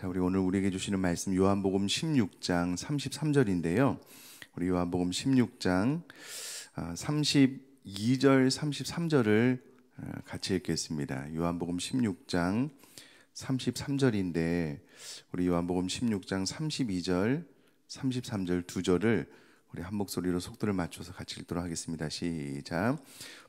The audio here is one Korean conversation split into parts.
자, 우리 오늘 우리에게 주시는 말씀 요한복음 16장 33절인데요. 우리 요한복음 16장 32절 33절을 같이 읽겠습니다. 요한복음 16장 33절인데 우리 요한복음 16장 32절 33절 두 절을 우리 한 목소리로 속도를 맞춰서 같이 읽도록 하겠습니다. 시작.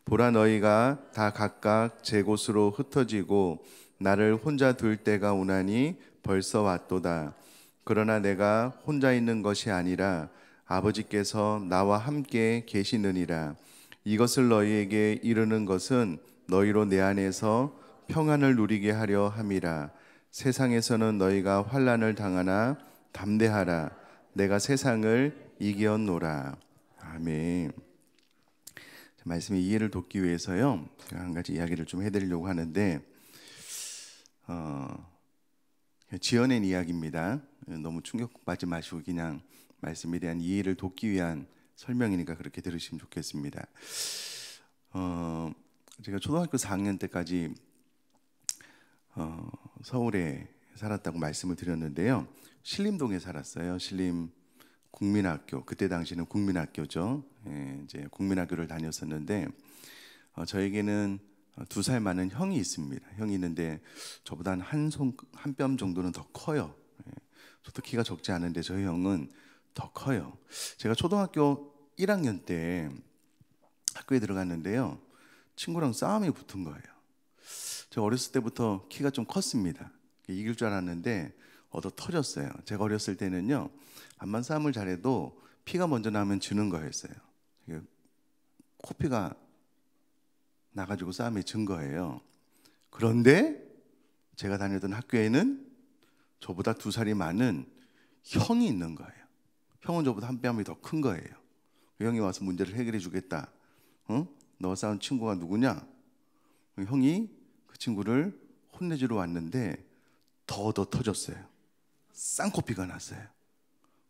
보라, 너희가 다 각각 제 곳으로 흩어지고 나를 혼자 둘 때가 오나니 벌써 왔도다. 그러나 내가 혼자 있는 것이 아니라 아버지께서 나와 함께 계시느니라. 이것을 너희에게 이르는 것은 너희로 내 안에서 평안을 누리게 하려 함이라. 세상에서는 너희가 환난을 당하나 담대하라. 내가 세상을 이겼노라. 아멘. 말씀의 이해를 돕기 위해서요, 제가 한 가지 이야기를 좀 해드리려고 하는데 지어낸 이야기입니다. 너무 충격받지 마시고 그냥 말씀에 대한 이해를 돕기 위한 설명이니까 그렇게 들으시면 좋겠습니다. 제가 초등학교 4학년 때까지 서울에 살았다고 말씀을 드렸는데요. 신림동에 살았어요. 신림 국민학교, 그때 당시는 국민학교죠. 이제 국민학교를 다녔었는데 저에게는 2살 많은 형이 있습니다. 형이 있는데 저보다 한 뼘 정도는 더 커요. 저도 키가 적지 않은데 저희 형은 더 커요. 제가 초등학교 1학년 때 학교에 들어갔는데요, 친구랑 싸움이 붙은 거예요. 제가 어렸을 때부터 키가 좀 컸습니다. 이길 줄 알았는데 얻어 터졌어요. 제가 어렸을 때는요, 암만 싸움을 잘해도 피가 먼저 나면 지는 거였어요. 코피가 나가지고 싸움에 진 거예요. 그런데 제가 다니던 학교에는 저보다 2살이 많은 형이 있는 거예요. 형은 저보다 한 뼘이 더 큰 거예요. 그 형이 와서 문제를 해결해 주겠다. 너와 싸운 친구가 누구냐? 형이 그 친구를 혼내주러 왔는데 더 터졌어요. 쌍코피가 났어요.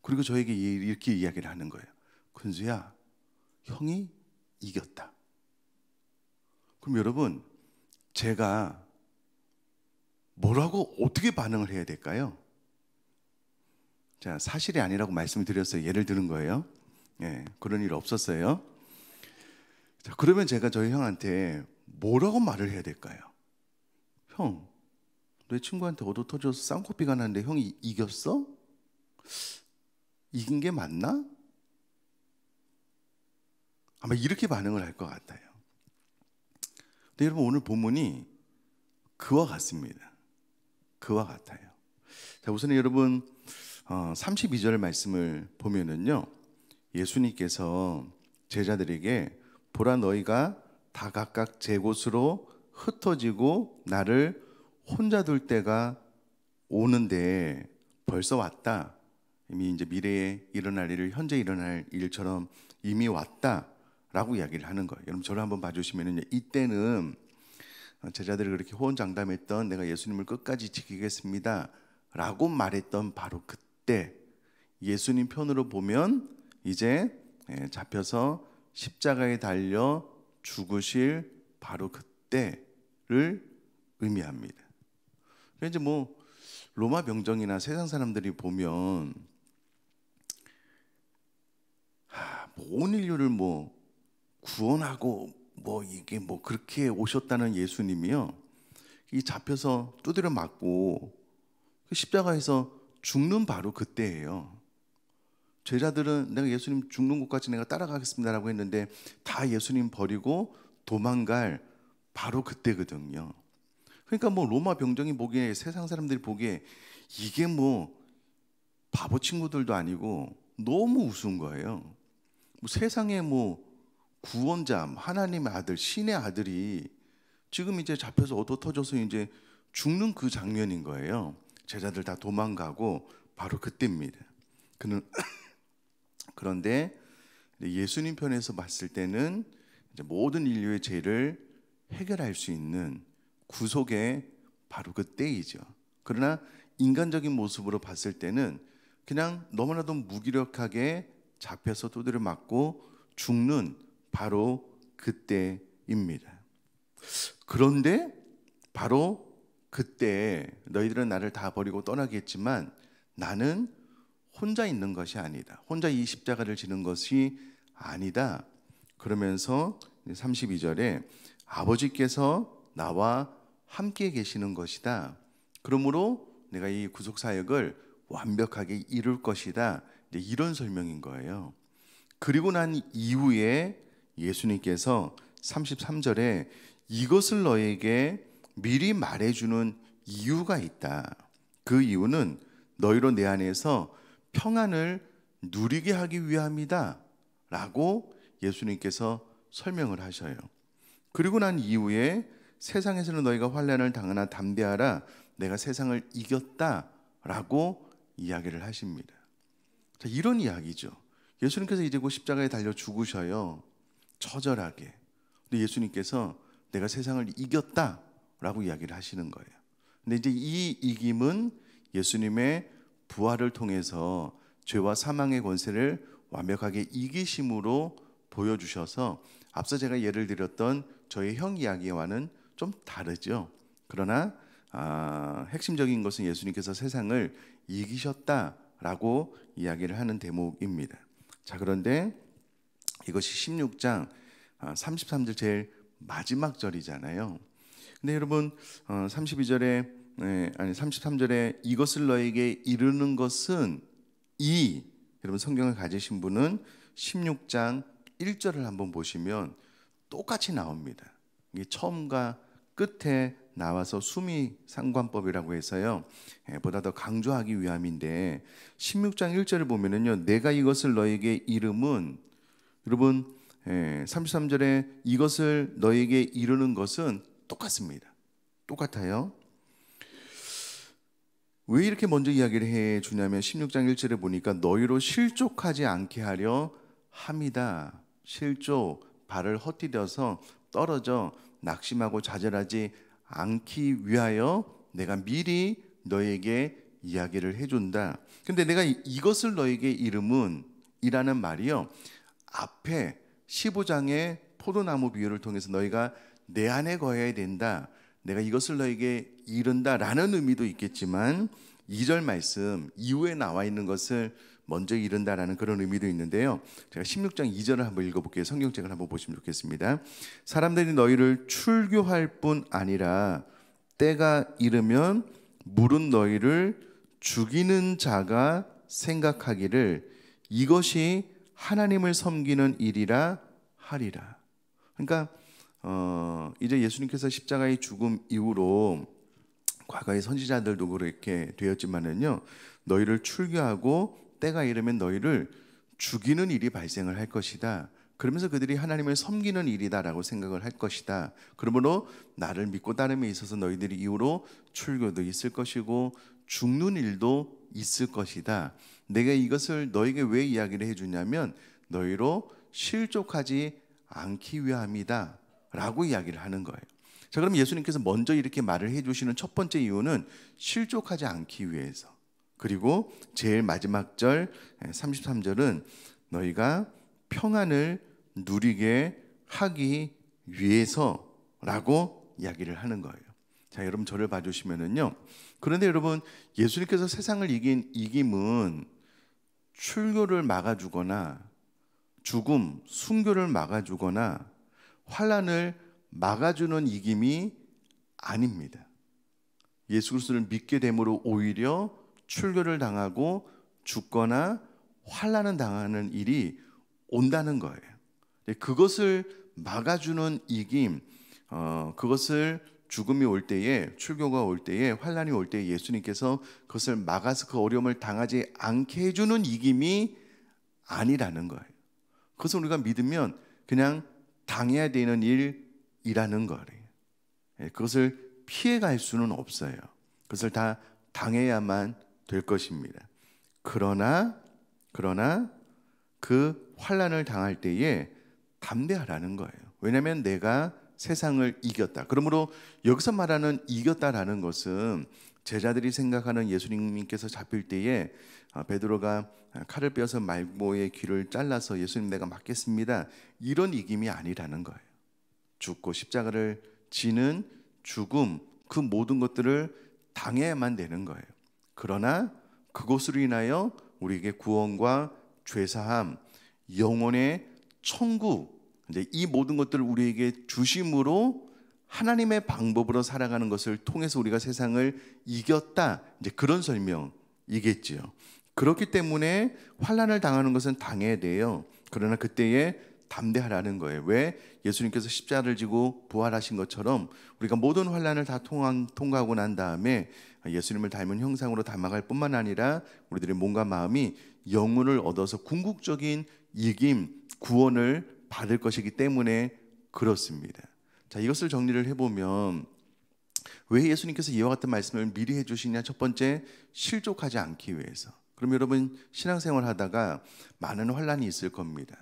그리고 저에게 이렇게 이야기를 하는 거예요. 근수야, 형이 이겼다. 그럼 여러분, 제가 뭐라고 어떻게 반응을 해야 될까요? 자, 사실이 아니라고 말씀을 드렸어요. 예를 드는 거예요. 그런 일 없었어요. 자, 그러면 제가 저희 형한테 뭐라고 말을 해야 될까요? 형, 내 친구한테 얻어 터져서 쌍코피가 났는데 형이 이겼어? 이긴 게 맞나? 아마 이렇게 반응을 할 것 같아요. 근데 여러분, 오늘 본문이 그와 같습니다. 그와 같아요. 자, 우선 여러분 32절 말씀을 보면은요, 예수님께서 제자들에게 보라, 너희가 다 각각 제 곳으로 흩어지고 나를 혼자 둘 때가 오는데 벌써 왔다. 이미 이제 미래에 일어날 일을 현재 일어날 일처럼 이미 왔다라고 이야기를 하는 거예요. 여러분, 저를 한번 봐주시면은 이때는 제자들이 그렇게 호언장담했던 내가 예수님을 끝까지 지키겠습니다 라고 말했던 바로 그때, 예수님 편으로 보면 이제 잡혀서 십자가에 달려 죽으실 바로 그때를 의미합니다. 이제 뭐 로마 병정이나 세상 사람들이 보면 온 인류를 뭐 구원하고 뭐 이게 뭐 그렇게 오셨다는 예수님이요, 이 잡혀서 두드려 맞고 십자가에서 죽는 바로 그때예요. 제자들은 내가 예수님 죽는 곳까지 내가 따라가겠습니다라고 했는데 다 예수님 버리고 도망갈 바로 그때거든요. 그러니까 뭐 로마 병정이 보기에, 세상 사람들이 보기에 이게 뭐 바보 친구들도 아니고 너무 우스운 거예요. 뭐 세상에 뭐 구원자, 하나님의 아들, 신의 아들이 지금 이제 잡혀서 얻어 터져서 이제 죽는 그 장면인 거예요. 제자들 다 도망가고 바로 그때입니다. 그런데 예수님 편에서 봤을 때는 이제 모든 인류의 죄를 해결할 수 있는 구속의 바로 그때이죠. 그러나 인간적인 모습으로 봤을 때는 그냥 너무나도 무기력하게 잡혀서 두드려 맞고 죽는 바로 그때입니다. 그런데 바로 그때 너희들은 나를 다 버리고 떠나겠지만 나는 혼자 있는 것이 아니다. 혼자 이 십자가를 지는 것이 아니다. 그러면서 32절에 아버지께서 나와 함께 계시는 것이다. 그러므로 내가 이 구속 사역을 완벽하게 이룰 것이다. 이런 설명인 거예요. 그리고 난 이후에 예수님께서 33절에 이것을 너에게 미리 말해주는 이유가 있다. 그 이유는 너희로 내 안에서 평안을 누리게 하기 위함이다 라고 예수님께서 설명을 하셔요. 그리고 난 이후에 세상에서는 너희가 환난을 당하나 담대하라, 내가 세상을 이겼다 라고 이야기를 하십니다. 자, 이런 이야기죠. 예수님께서 이제 그 십자가에 달려 죽으셔요. 처절하게. 근데 예수님께서 내가 세상을 이겼다 라고 이야기를 하시는 거예요. 근데 이제 이 이김은 예수님의 부활을 통해서 죄와 사망의 권세를 완벽하게 이기심으로 보여주셔서 앞서 제가 예를 들었던 저의 형 이야기와는 좀 다르죠. 그러나 핵심적인 것은 예수님께서 세상을 이기셨다라고 이야기를 하는 대목입니다. 자, 그런데 이것이 16장 33절 제일 마지막 절이잖아요. 근데 여러분 33절에 이것을 너에게 이르는 것은 여러분 성경을 가지신 분은 16장 1절을 한번 보시면 똑같이 나옵니다. 이게 처음과 끝에 나와서 수미상관법이라고 해서요, 보다 더 강조하기 위함인데 16장 1절을 보면은요, 내가 이것을 너에게 이름은, 여러분 33절에 이것을 너에게 이르는 것은 똑같습니다. 똑같아요. 왜 이렇게 먼저 이야기를 해 주냐면 16장 1절에 보니까 너희로 실족하지 않게 하려 함이다. 실족, 발을 헛디뎌서 떨어져 낙심하고 좌절하지 않기 위하여 내가 미리 너에게 이야기를 해준다. 근데 내가 이것을 너에게 이름은 이라는 말이요, 앞에 15장의 포도나무 비유를 통해서 너희가 내 안에 거해야 된다, 내가 이것을 너에게 이른다 라는 의미도 있겠지만 2절 말씀 이후에 나와 있는 것을 먼저 이른다라는 그런 의미도 있는데요. 제가 16장 2절을 한번 읽어볼게요. 성경책을 한번 보시면 좋겠습니다. 사람들이 너희를 출교할 뿐 아니라 때가 이르면 물은 너희를 죽이는 자가 생각하기를 이것이 하나님을 섬기는 일이라 하리라. 그러니까 이제 예수님께서 십자가의 죽음 이후로 과거의 선지자들도 그렇게 되었지만은요, 너희를 출교하고 때가 이르면 너희를 죽이는 일이 발생을 할 것이다. 그러면서 그들이 하나님을 섬기는 일이다라고 생각을 할 것이다. 그러므로 나를 믿고 따름에 있어서 너희들이 이후로 출교도 있을 것이고 죽는 일도 있을 것이다. 내가 이것을 너에게 왜 이야기를 해주냐면 너희로 실족하지 않기 위함이다 라고 이야기를 하는 거예요. 자, 그럼 예수님께서 먼저 이렇게 말을 해주시는 첫 번째 이유는 실족하지 않기 위해서, 그리고 제일 마지막 절 33절은 너희가 평안을 누리게 하기 위해서라고 이야기를 하는 거예요. 자, 여러분 저를 봐주시면은요, 그런데 여러분 예수님께서 세상을 이긴 이김은 출교를 막아주거나 죽음, 순교를 막아주거나 환난을 막아주는 이김이 아닙니다. 예수 그리스도를 믿게 됨으로 오히려 출교를 당하고 죽거나 환난을 당하는 일이 온다는 거예요. 그것을 막아주는 이김, 그것을 죽음이 올 때에, 출교가 올 때에, 환난이 올 때에 예수님께서 그것을 막아서 그 어려움을 당하지 않게 해주는 이김이 아니라는 거예요. 그것을 우리가 믿으면 그냥 당해야 되는 일이라는 거예요. 그것을 피해갈 수는 없어요. 그것을 다 당해야만 될 것입니다. 그러나 그 환난을 당할 때에 담대하라는 거예요. 왜냐하면 내가 세상을 이겼다. 그러므로 여기서 말하는 이겼다라는 것은 제자들이 생각하는 예수님께서 잡힐 때에 베드로가 칼을 빼어서 말고의 귀를 잘라서 예수님 내가 맞겠습니다, 이런 이김이 아니라는 거예요. 죽고 십자가를 지는 죽음, 그 모든 것들을 당해야만 되는 거예요. 그러나 그것으로 인하여 우리에게 구원과 죄사함, 영혼의 천국, 이제 이 모든 것들을 우리에게 주심으로 하나님의 방법으로 살아가는 것을 통해서 우리가 세상을 이겼다. 이제 그런 설명이겠지요. 그렇기 때문에 환난을 당하는 것은 당해야 돼요. 그러나 그때에 담대하라는 거예요. 왜? 예수님께서 십자가를 지고 부활하신 것처럼 우리가 모든 환난을 다 통과하고 난 다음에 예수님을 닮은 형상으로 닮아갈 뿐만 아니라 우리들의 몸과 마음이 영혼을 얻어서 궁극적인 이김, 구원을 받을 것이기 때문에 그렇습니다. 자, 이것을 정리를 해보면 왜 예수님께서 이와 같은 말씀을 미리 해주시냐? 첫 번째, 실족하지 않기 위해서. 그럼 여러분 신앙생활 하다가 많은 환난이 있을 겁니다.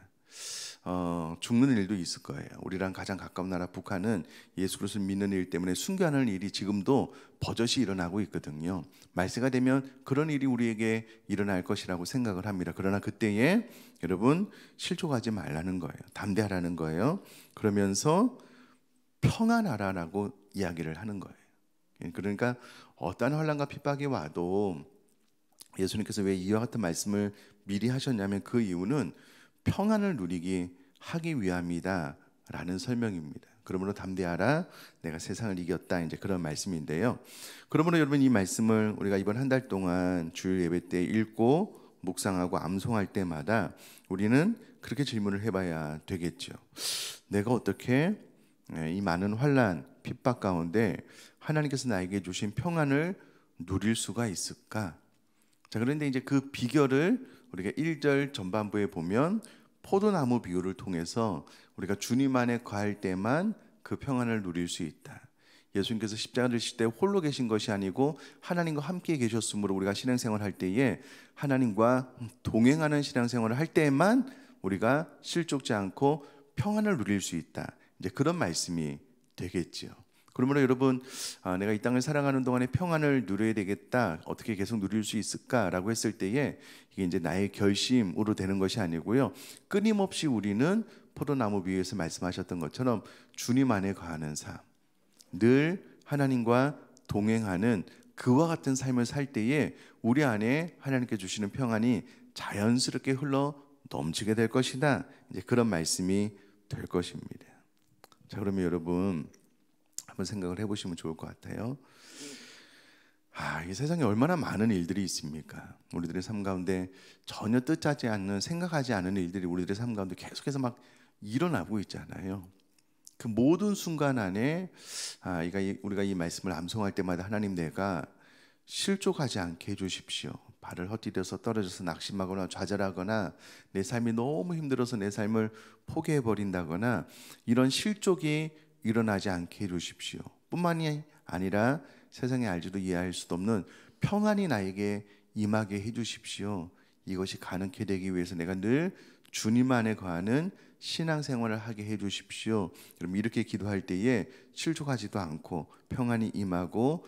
죽는 일도 있을 거예요. 우리랑 가장 가까운 나라 북한은 예수 그리스도를 믿는 일 때문에 순교하는 일이 지금도 버젓이 일어나고 있거든요. 말세가 되면 그런 일이 우리에게 일어날 것이라고 생각을 합니다. 그러나 그때에 여러분 실족하지 말라는 거예요. 담대하라는 거예요. 그러면서 평안하라라고 이야기를 하는 거예요. 그러니까 어떠한 환난과 핍박이 와도 예수님께서 왜 이와 같은 말씀을 미리 하셨냐면 그 이유는 평안을 누리게 하기 위함이다 라는 설명입니다. 그러므로 담대하라, 내가 세상을 이겼다, 이제 그런 말씀인데요. 그러므로 여러분 이 말씀을 우리가 이번 한 달 동안 주일 예배 때 읽고 묵상하고 암송할 때마다 우리는 그렇게 질문을 해봐야 되겠죠. 내가 어떻게 이 많은 환난, 핍박 가운데 하나님께서 나에게 주신 평안을 누릴 수가 있을까? 자, 그런데 이제 그 비결을 우리가 1절 전반부에 보면 포도나무 비유를 통해서 우리가 주님 안에 거할 때만 그 평안을 누릴 수 있다. 예수님께서 십자가를 지실 때 홀로 계신 것이 아니고 하나님과 함께 계셨으므로 우리가 신앙생활을 할 때에 하나님과 동행하는 신앙생활을 할 때에만 우리가 실족지 않고 평안을 누릴 수 있다. 이제 그런 말씀이 되겠지요. 그러므로 여러분, 내가 이 땅을 살아가는 동안에 평안을 누려야 되겠다, 어떻게 계속 누릴 수 있을까라고 했을 때에 이게 이제 나의 결심으로 되는 것이 아니고요, 끊임없이 우리는 포도나무 비유에서 말씀하셨던 것처럼 주님 안에 거하는 삶, 늘 하나님과 동행하는 그와 같은 삶을 살 때에 우리 안에 하나님께 주시는 평안이 자연스럽게 흘러 넘치게 될 것이다. 이제 그런 말씀이 될 것입니다. 자, 그러면 여러분 한번 생각을 해보시면 좋을 것 같아요. 이 세상에 얼마나 많은 일들이 있습니까? 우리들의 삶 가운데 전혀 뜻하지 않는, 생각하지 않은 일들이 우리들의 삶 가운데 계속해서 막 일어나고 있잖아요. 그 모든 순간 안에 우리가 이 말씀을 암송할 때마다 하나님, 내가 실족하지 않게 해주십시오. 발을 헛디뎌서 떨어져서 낙심하거나 좌절하거나 내 삶이 너무 힘들어서 내 삶을 포기해버린다거나 이런 실족이 일어나지 않게 해주십시오. 뿐만이 아니라 세상에 알지도 이해할 수도 없는 평안이 나에게 임하게 해주십시오. 이것이 가능케 되기 위해서 내가 늘 주님 안에 거하는 신앙생활을 하게 해주십시오. 그럼 이렇게 기도할 때에 실족하지도 않고 평안이 임하고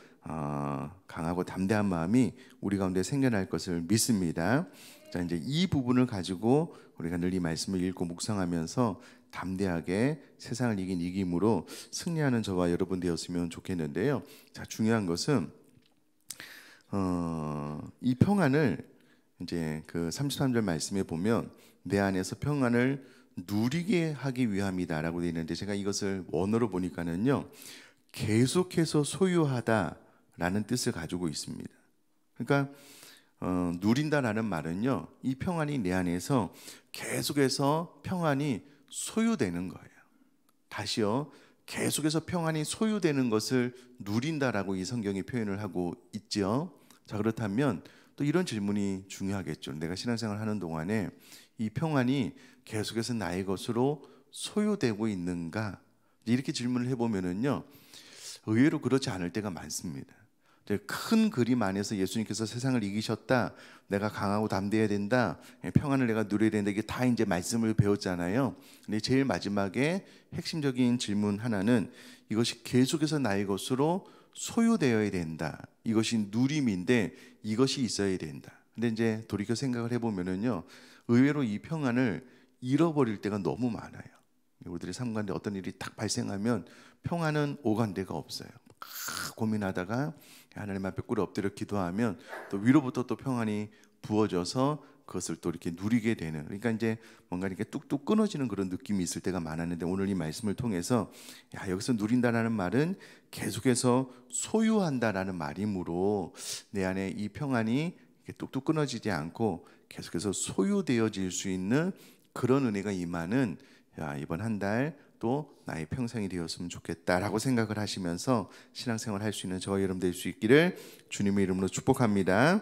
강하고 담대한 마음이 우리 가운데 생겨날 것을 믿습니다. 자, 이제 이 부분을 가지고 우리가 늘 이 말씀을 읽고 묵상하면서 담대하게 세상을 이긴 이김으로 승리하는 저와 여러분 되었으면 좋겠는데요. 자, 중요한 것은 이 평안을 이제 그 33절 말씀에 보면 내 안에서 평안을 누리게 하기 위함이다라고 되어 있는데, 제가 이것을 원어로 보니까는요, 계속해서 소유하다라는 뜻을 가지고 있습니다. 그러니까 누린다라는 말은요, 이 평안이 내 안에서 계속해서 평안이 소유되는 거예요. 다시요, 계속해서 평안이 소유되는 것을 누린다라고 이 성경이 표현을 하고 있죠. 자, 그렇다면 또 이런 질문이 중요하겠죠. 내가 신앙생활 하는 동안에 이 평안이 계속해서 나의 것으로 소유되고 있는가? 이렇게 질문을 해보면은요, 의외로 그렇지 않을 때가 많습니다. 큰 그림 안에서 예수님께서 세상을 이기셨다, 내가 강하고 담대해야 된다, 평안을 내가 누려야 된다, 이게 다 이제 말씀을 배웠잖아요. 근데 제일 마지막에 핵심적인 질문 하나는 이것이 계속해서 나의 것으로 소유되어야 된다, 이것이 누림인데 이것이 있어야 된다. 근데 이제 돌이켜 생각을 해보면은요, 의외로 이 평안을 잃어버릴 때가 너무 많아요. 우리들의 삶 가운데 어떤 일이 딱 발생하면 평안은 오간 데가 없어요. 고민하다가 하나님 앞에 꿇어 엎드려 기도하면 또 위로부터 또 평안이 부어져서 그것을 또 이렇게 누리게 되는, 그러니까 이제 뭔가 이렇게 뚝뚝 끊어지는 그런 느낌이 있을 때가 많았는데, 오늘 이 말씀을 통해서 여기서 누린다라는 말은 계속해서 소유한다라는 말이므로 내 안에 이 평안이 이렇게 뚝뚝 끊어지지 않고 계속해서 소유되어질 수 있는 그런 은혜가 임하는 이번 한 달 또 나의 평생이 되었으면 좋겠다라고 생각을 하시면서 신앙생활 할 수 있는 저와 여러분 될 수 있기를 주님의 이름으로 축복합니다.